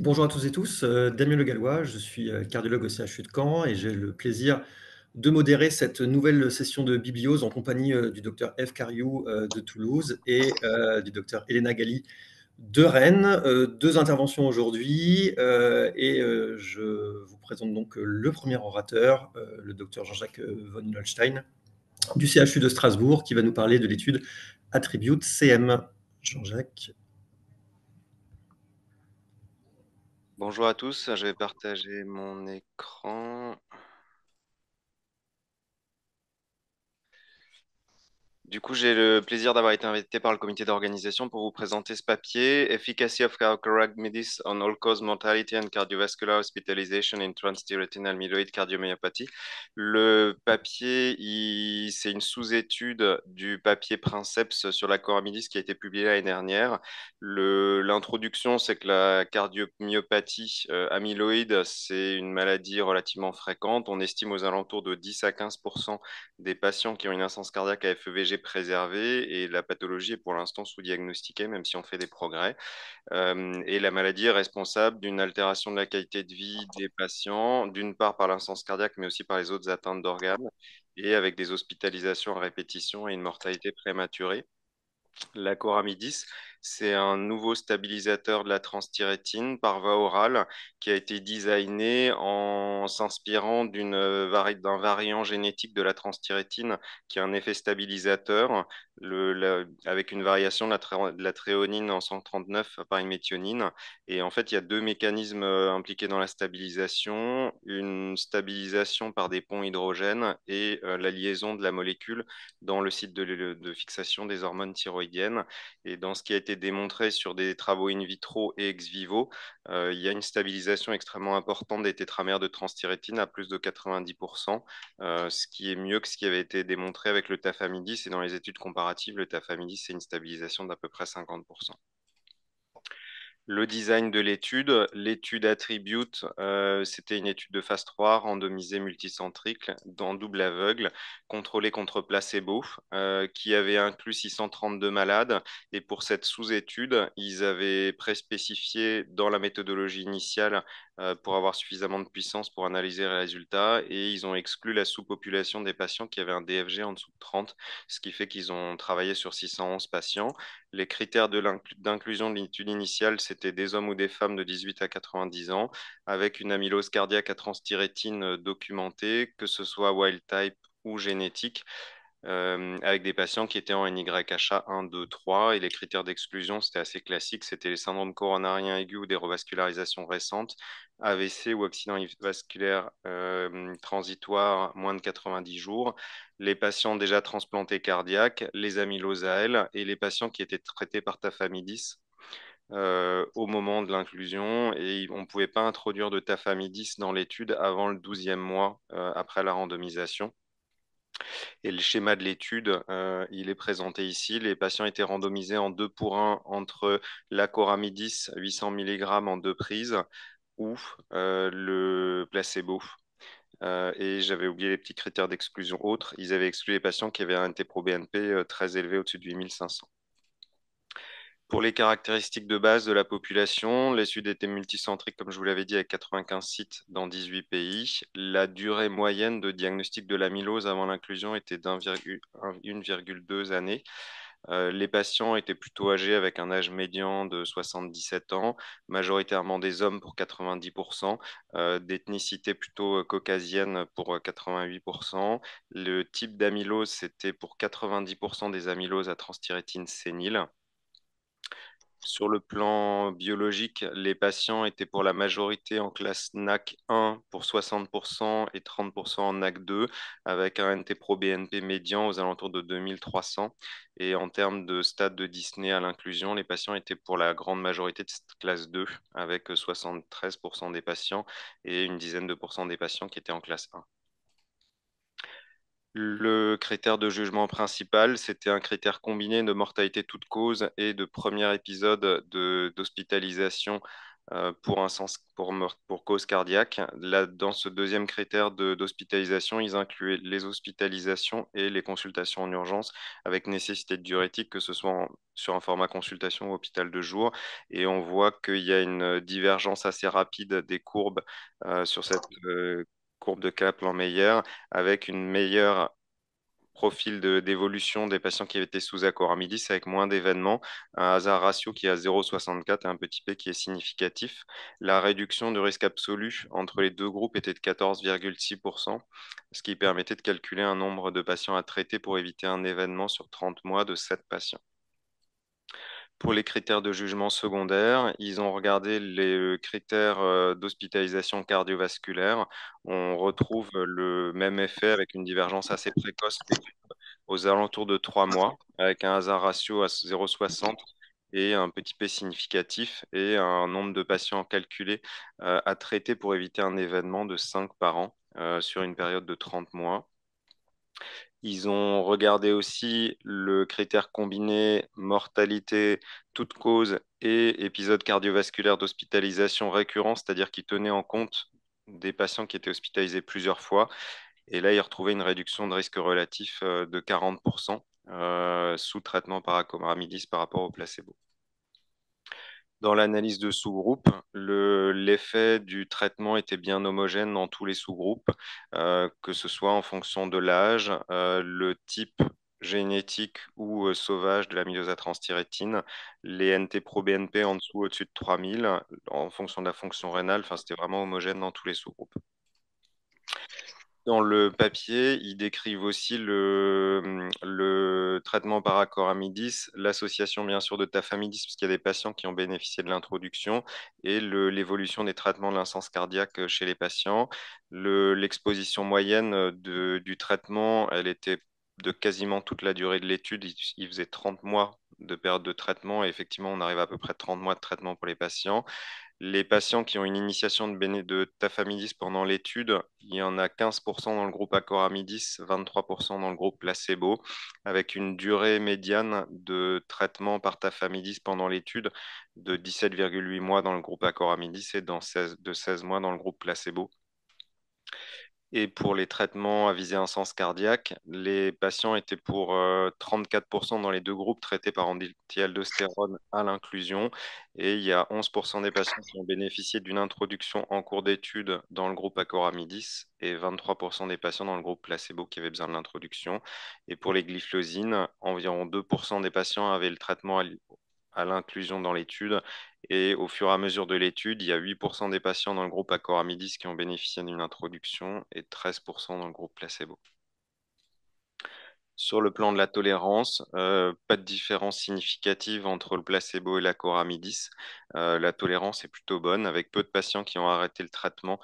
Bonjour à tous et tous, Damien Le Gallois, je suis, cardiologue au CHU de Caen et j'ai le plaisir de modérer cette nouvelle session de bibliose en compagnie, du docteur F. Cariou, de Toulouse et du docteur Elena Galli de Rennes. 2 interventions aujourd'hui, je vous présente donc, le premier orateur, le docteur Jean-Jacques, von Holstein du CHU de Strasbourg qui va nous parler de l'étude ATTRibute-CM. Jean-Jacques? Bonjour à tous, je vais partager mon écran. Du coup, j'ai le plaisir d'avoir été invité par le comité d'organisation pour vous présenter ce papier, Efficacy of Coramittis on all-cause mortality and cardiovascular hospitalization in transthyretin amyloid cardiomyopathy. Le papier, c'est une sous-étude du papier Princeps sur la coramidis qui a été publié l'année dernière. L'introduction, c'est que la cardiomyopathie amyloïde, c'est une maladie relativement fréquente. On estime aux alentours de 10 à 15% des patients qui ont une insuffisance cardiaque à FEVG préservée et la pathologie est pour l'instant sous-diagnostiquée, même si on fait des progrès. Et la maladie est responsable d'une altération de la qualité de vie des patients, d'une part par l'insuffisance cardiaque, mais aussi par les autres atteintes d'organes, et avec des hospitalisations à répétition et une mortalité prématurée. La coramidis, c'est un nouveau stabilisateur de la transthyrétine par voie orale qui a été designé en s'inspirant d'un variant génétique de la transthyrétine qui a un effet stabilisateur avec une variation de la tréonine en 139 par une méthionine. Et en fait, il y a deux mécanismes impliqués dans la stabilisation, une stabilisation par des ponts hydrogènes et la liaison de la molécule dans le site de fixation des hormones thyroïdiennes. Et dans ce qui a été démontré sur des travaux in vitro et ex vivo, il y a une stabilisation extrêmement importante des tétramères de transthyrétine à plus de 90%, ce qui est mieux que ce qui avait été démontré avec le tafamidis. Et dans les études comparatives, le tafamidis, c'est une stabilisation d'à peu près 50%. Le design de l'étude Attribute, c'était une étude de phase 3 randomisée multicentrique dans double aveugle, contrôlée contre placebo, qui avait inclus 632 malades. Et pour cette sous-étude, ils avaient préspécifié dans la méthodologie initiale pour avoir suffisamment de puissance pour analyser les résultats. Et ils ont exclu la sous-population des patients qui avaient un DFG en dessous de 30, ce qui fait qu'ils ont travaillé sur 611 patients. Les critères d'inclusion de l'étude initiale, c'était des hommes ou des femmes de 18 à 90 ans, avec une amylose cardiaque à transthyrétine documentée, que ce soit wild type ou génétique, avec des patients qui étaient en NYHA 1, 2, 3. Et les critères d'exclusion, c'était assez classique. C'était les syndromes coronariens aigus ou des revascularisations récentes, AVC ou accident vasculaire transitoire moins de 90 jours, les patients déjà transplantés cardiaques, les amyloses AL et les patients qui étaient traités par tafamidis au moment de l'inclusion. Et on ne pouvait pas introduire de tafamidis dans l'étude avant le 12e mois après la randomisation. Et le schéma de l'étude, il est présenté ici. Les patients étaient randomisés en 2 pour 1 entre l'acoramidis 800 mg en 2 prises ou le placebo. Et j'avais oublié les petits critères d'exclusion autres. Ils avaient exclu les patients qui avaient un NT-proBNP très élevé au-dessus de 8500. Pour les caractéristiques de base de la population, l'étude était multicentrique, comme je vous l'avais dit, avec 95 sites dans 18 pays. La durée moyenne de diagnostic de l'amylose avant l'inclusion était d'1,2 années. Les patients étaient plutôt âgés avec un âge médian de 77 ans, majoritairement des hommes pour 90%, d'ethnicité plutôt caucasienne pour 88%. Le type d'amylose, c'était pour 90% des amyloses à transthyrétine sénile. Sur le plan biologique, les patients étaient pour la majorité en classe NAC 1 pour 60% et 30% en NAC 2, avec un NT-proBNP médian aux alentours de 2300. Et en termes de stade de dyspnée à l'inclusion, les patients étaient pour la grande majorité de cette classe 2, avec 73% des patients et une dizaine de pourcents des patients qui étaient en classe 1. Le critère de jugement principal, c'était un critère combiné de mortalité toute cause et de premier épisode d'hospitalisation pour cause cardiaque. Là, dans ce deuxième critère d'hospitalisation, ils incluaient les hospitalisations et les consultations en urgence avec nécessité de diurétique, que ce soit sur un format consultation ou hôpital de jour. Et on voit qu'il y a une divergence assez rapide des courbes sur cette courbe de Kaplan-Meier avec une meilleure profil d'évolution des patients qui étaient sous acoramidis avec moins d'événements, un hasard ratio qui est à 0,64 et un petit p qui est significatif. La réduction de risque absolu entre les deux groupes était de 14,6%, ce qui permettait de calculer un nombre de patients à traiter pour éviter un événement sur 30 mois de 7 patients. Pour les critères de jugement secondaire, ils ont regardé les critères d'hospitalisation cardiovasculaire. On retrouve le même effet avec une divergence assez précoce aux alentours de 3 mois, avec un hasard ratio à 0,60 et un petit p significatif et un nombre de patients calculé à traiter pour éviter un événement de 5 par an sur une période de 30 mois. Ils ont regardé aussi le critère combiné mortalité, toute cause et épisode cardiovasculaire d'hospitalisation récurrent, c'est-à-dire qui tenait en compte des patients qui étaient hospitalisés plusieurs fois. Et là, ils retrouvaient une réduction de risque relatif de 40% sous traitement par acoramidis par rapport au placebo. Dans l'analyse de sous-groupes, l'effet du traitement était bien homogène dans tous les sous-groupes, que ce soit en fonction de l'âge, le type génétique ou sauvage de l'amylose à transthyrétine, les NT-proBNP en dessous, au-dessus de 3000, en fonction de la fonction rénale, enfin, c'était vraiment homogène dans tous les sous-groupes. Dans le papier, ils décrivent aussi le traitement par acoramidis, l'association bien sûr de tafamidis, parce qu'il y a des patients qui ont bénéficié de l'introduction, et l'évolution des traitements de l'insuffisance cardiaque chez les patients. L'exposition moyenne du traitement, elle était de quasiment toute la durée de l'étude. Il faisait 30 mois de période de traitement, et effectivement, on arrive à peu près 30 mois de traitement pour les patients. Les patients qui ont une initiation de tafamidis pendant l'étude, il y en a 15% dans le groupe acoramidis, 23% dans le groupe placebo, avec une durée médiane de traitement par tafamidis pendant l'étude de 17,8 mois dans le groupe acoramidis et de 16 mois dans le groupe placebo. Et pour les traitements à visée insuffisance cardiaque, les patients étaient pour 34% dans les deux groupes traités par anti-aldostérone à l'inclusion. Et il y a 11% des patients qui ont bénéficié d'une introduction en cours d'étude dans le groupe acoramidis et 23% des patients dans le groupe placebo qui avaient besoin de l'introduction. Et pour les glyphosines, environ 2% des patients avaient le traitement à l'inclusion dans l'étude. Et au fur et à mesure de l'étude, il y a 8% des patients dans le groupe acoramidis qui ont bénéficié d'une introduction et 13% dans le groupe placebo. Sur le plan de la tolérance, pas de différence significative entre le placebo et l'acoramidis. La tolérance est plutôt bonne, avec peu de patients qui ont arrêté le traitement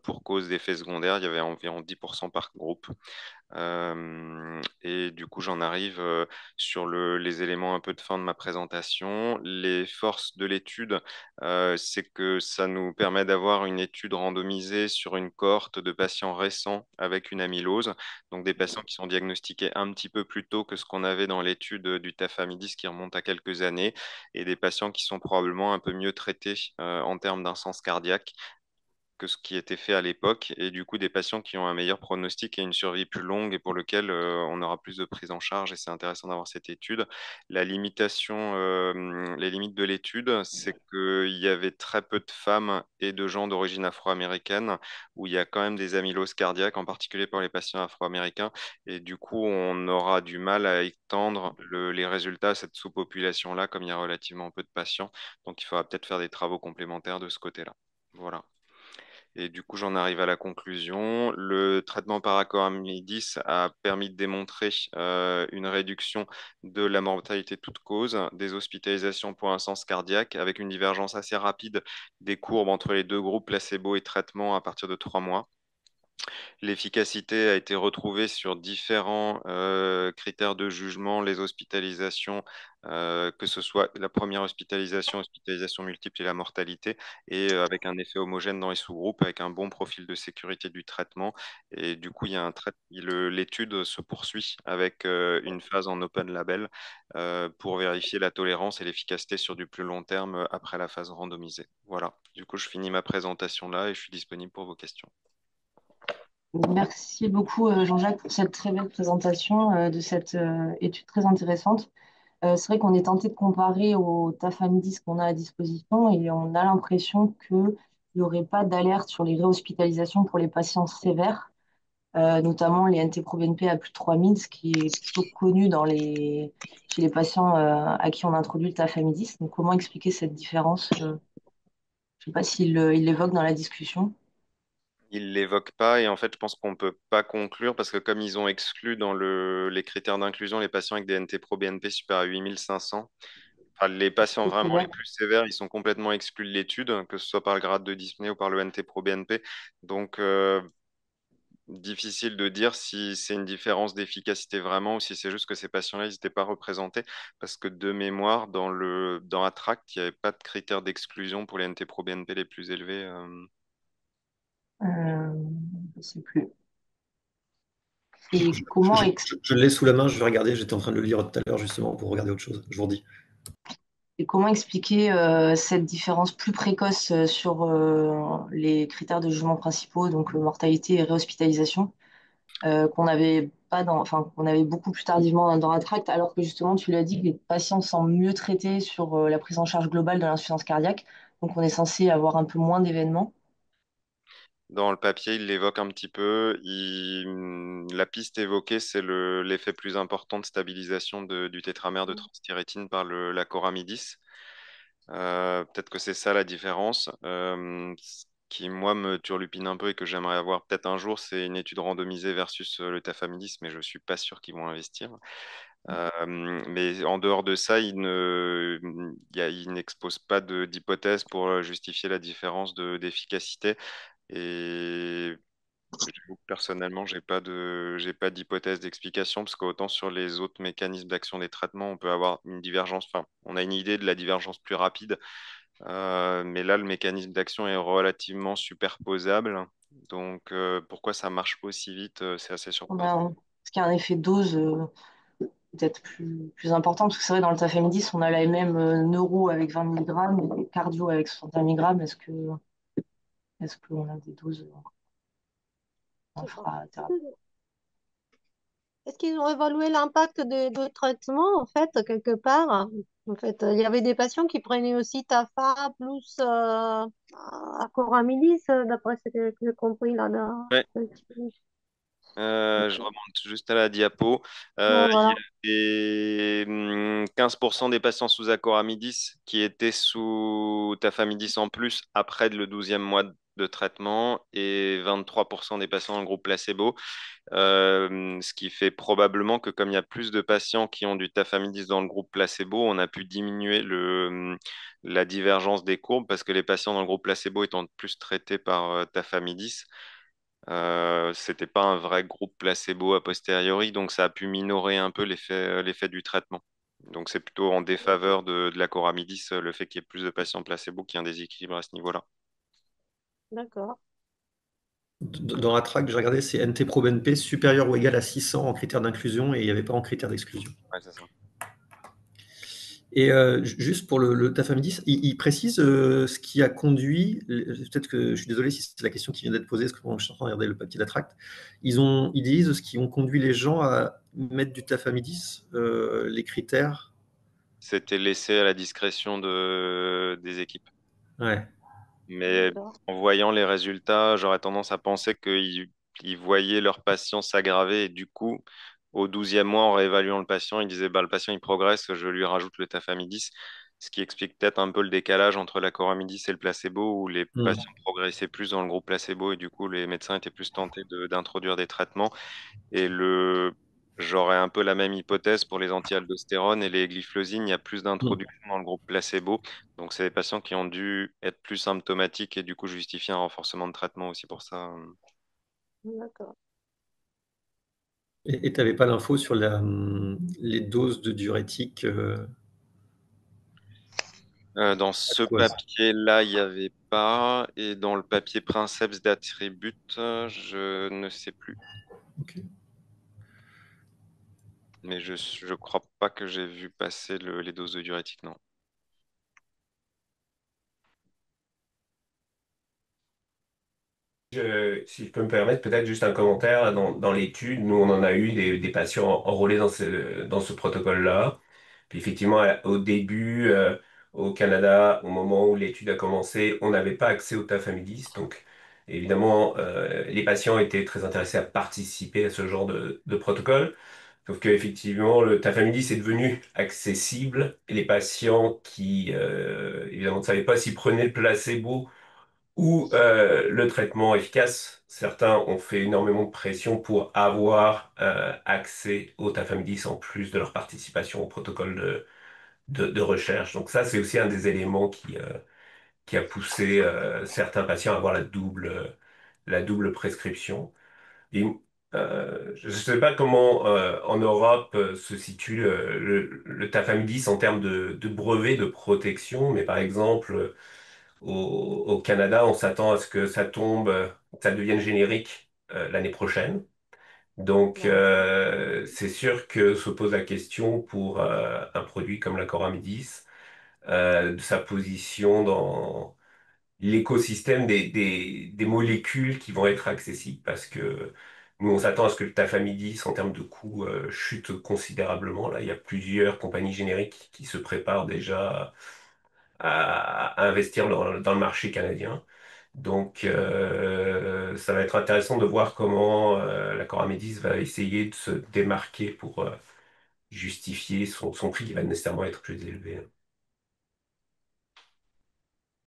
pour cause d'effets secondaires. Il y avait environ 10% par groupe. Et du coup, j'en arrive sur les éléments un peu de fin de ma présentation. Les forces de l'étude, c'est que ça nous permet d'avoir une étude randomisée sur une cohorte de patients récents avec une amylose, donc des patients qui sont diagnostiqués un petit peu plus tôt que ce qu'on avait dans l'étude du tafamidis qui remonte à quelques années, et des patients qui sont probablement un peu mieux traités en termes d'insuffisance cardiaque que ce qui était fait à l'époque, et du coup des patients qui ont un meilleur pronostic et une survie plus longue et pour lequel on aura plus de prise en charge, et c'est intéressant d'avoir cette étude. La limitation, les limites de l'étude, c'est qu'il y avait très peu de femmes et de gens d'origine afro-américaine, où il y a quand même des amyloses cardiaques, en particulier pour les patients afro-américains, et du coup on aura du mal à étendre les résultats à cette sous-population-là, comme il y a relativement peu de patients, donc il faudra peut-être faire des travaux complémentaires de ce côté-là. Voilà. Et du coup, j'en arrive à la conclusion. Le traitement par acoramidis a permis de démontrer une réduction de la mortalité toute cause, des hospitalisations pour insuffisance cardiaque, avec une divergence assez rapide des courbes entre les deux groupes placebo et traitement à partir de 3 mois. L'efficacité a été retrouvée sur différents critères de jugement, les hospitalisations, que ce soit la première hospitalisation, hospitalisation multiple et la mortalité, et avec un effet homogène dans les sous-groupes, avec un bon profil de sécurité du traitement. Et du coup, il y a l'étude se poursuit avec une phase en open label pour vérifier la tolérance et l'efficacité sur du plus long terme après la phase randomisée. Voilà. Du coup, je finis ma présentation là et je suis disponible pour vos questions. Merci beaucoup, Jean-Jacques, pour cette très belle présentation de cette étude très intéressante. C'est vrai qu'on est tenté de comparer au tafamidis qu'on a à disposition et on a l'impression qu'il n'y aurait pas d'alerte sur les réhospitalisations pour les patients sévères, notamment les NT-proBNP à plus de 3000, ce qui est plutôt connu chez les patients à qui on introduit le tafamidis. Donc, comment expliquer cette différence? Je ne sais pas il l'évoque dans la discussion. Ils l'évoquent pas et en fait, je pense qu'on peut pas conclure parce que comme ils ont exclu dans les critères d'inclusion les patients avec des NT-proBNP supérieurs à 8500, enfin, les patients Plutôt vraiment les sévère. plus sévères, ils sont complètement exclus de l'étude, que ce soit par le grade de dyspnée ou par le NT-proBNP. Donc, difficile de dire si c'est une différence d'efficacité vraiment ou si c'est juste que ces patients-là, ils n'étaient pas représentés parce que de mémoire, dans ATTRACT, il n'y avait pas de critères d'exclusion pour les NT-proBNP les plus élevés. Euh, je ne sais plus. Je, Et comment, je l'ai sous la main, je vais regarder, j'étais en train de le lire tout à l'heure justement pour regarder autre chose. Je vous redis. et comment expliquer cette différence plus précoce sur les critères de jugement principaux, donc mortalité et réhospitalisation, qu'on avait pas enfin, qu'on avait beaucoup plus tardivement dans ATTRACT, alors que justement, tu l'as dit, les patients semblent mieux traités sur la prise en charge globale de l'insuffisance cardiaque, donc on est censé avoir un peu moins d'événements. Dans le papier, il l'évoque un petit peu. La piste évoquée, c'est l'effet plus important de stabilisation du tétramère de transthyrétine par l'acoramidis. Peut-être que c'est ça la différence. Ce qui, moi, me turlupine un peu et que j'aimerais avoir peut-être un jour, c'est une étude randomisée versus le tafamidis, mais je suis pas sûr qu'ils vont investir. Mais en dehors de ça, il n'expose pas d'hypothèse pour justifier la différence d'efficacité. Et j'avoue que personnellement, j'ai pas d'hypothèse d'explication parce qu'autant sur les autres mécanismes d'action des traitements, on peut avoir une divergence. Enfin, on a une idée de la divergence plus rapide, mais là, le mécanisme d'action est relativement superposable. Donc, pourquoi ça marche aussi vite, c'est assez surprenant. Parce qu'il y a un effet dose peut-être plus important, parce que c'est vrai, dans le tafamidis, on a la même neuro avec 20 mg et cardio avec 61 mg. Est-ce qu'on a des doses Je sais pas. infra-thérapeutiques? Est-ce qu'ils ont évalué l'impact de traitement, en fait, quelque part? En fait, il y avait des patients qui prenaient aussi Tafa plus Acoramidis, d'après ce que j'ai compris là. Ouais. Je remonte juste à la diapo. Ouais, Il y voilà. avait 15% des patients sous acoramidis qui étaient sous tafamidis en plus après le 12e mois de traitement et 23% des patients dans le groupe placebo. Ce qui fait probablement que comme il y a plus de patients qui ont du tafamidis dans le groupe placebo, on a pu diminuer la divergence des courbes parce que les patients dans le groupe placebo étant plus traités par tafamidis, c'était pas un vrai groupe placebo a posteriori, donc ça a pu minorer un peu l'effet du traitement. Donc c'est plutôt en défaveur de l'acoramidis, le fait qu'il y ait plus de patients placebo qui a un déséquilibre à ce niveau-là. D'accord. Dans la track, j'ai regardé, c'est NT-proBNP supérieur ou égal à 600 en critères d'inclusion et il n'y avait pas en critères d'exclusion. Ouais, c'est ça. Et juste pour le tafamidis, il précise ce qui a conduit, peut-être que je suis désolé si c'est la question qui vient d'être posée, parce que je suis en train de regarder le papier d'Attract, ils disent ce qui ont conduit les gens à mettre du tafamidis, les critères. C'était laissé à la discrétion des équipes. Ouais. Mais D'accord. en voyant les résultats, j'aurais tendance à penser qu'ils voyaient leur patient s'aggraver et du coup, au 12e mois, en réévaluant le patient, ils disaient bah, le patient il progresse, je lui rajoute le tafamidis, ce qui explique peut-être un peu le décalage entre l'acoramidis et le placebo où les Hmm. patients progressaient plus dans le groupe placebo et du coup, les médecins étaient plus tentés d'introduire des traitements. Et j'aurais un peu la même hypothèse pour les anti-aldostérone et les glyphlosines. Il y a plus Hmm. d'introduction dans le groupe placebo. Donc, c'est des patients qui ont dû être plus symptomatiques et du coup justifier un renforcement de traitement aussi pour ça. D'accord. Et tu n'avais pas l'info sur les doses de diurétiques Dans ce aqueuses? papier-là, il n'y avait pas. Et dans le papier Princeps d'attribut, je ne sais plus. Ok. Mais je crois pas que j'ai vu passer les doses de diurétiques, non. Si je peux me permettre, peut-être juste un commentaire. Dans l'étude, nous, on en a eu des patients enrôlés dans ce protocole-là. Puis effectivement, au début, au Canada, au moment où l'étude a commencé, on n'avait pas accès au tafamidis. Donc, évidemment, les patients étaient très intéressés à participer à ce genre de protocole. Sauf qu'effectivement, le tafamidis est devenu accessible. Et les patients qui, évidemment, ne savaient pas s'ils prenaient le placebo ou le traitement efficace. Certains ont fait énormément de pression pour avoir accès au tafamidis en plus de leur participation au protocole de recherche. Donc ça, c'est aussi un des éléments qui a poussé certains patients à avoir la double prescription. Et, je ne sais pas comment en Europe se situe le tafamidis en termes de brevet de protection, mais par exemple, au Canada, on s'attend à ce que ça tombe, que ça devienne générique l'année prochaine. Donc, D'accord. c'est sûr que se pose la question pour un produit comme la Coramidis, de sa position dans l'écosystème des molécules qui vont être accessibles, parce que nous, on s'attend à ce que le tafamidis, en termes de coût, chute considérablement. Là, il y a plusieurs compagnies génériques qui se préparent déjà à investir dans le marché canadien. Donc, ça va être intéressant de voir comment la Coramedis va essayer de se démarquer pour justifier son prix qui va nécessairement être plus élevé.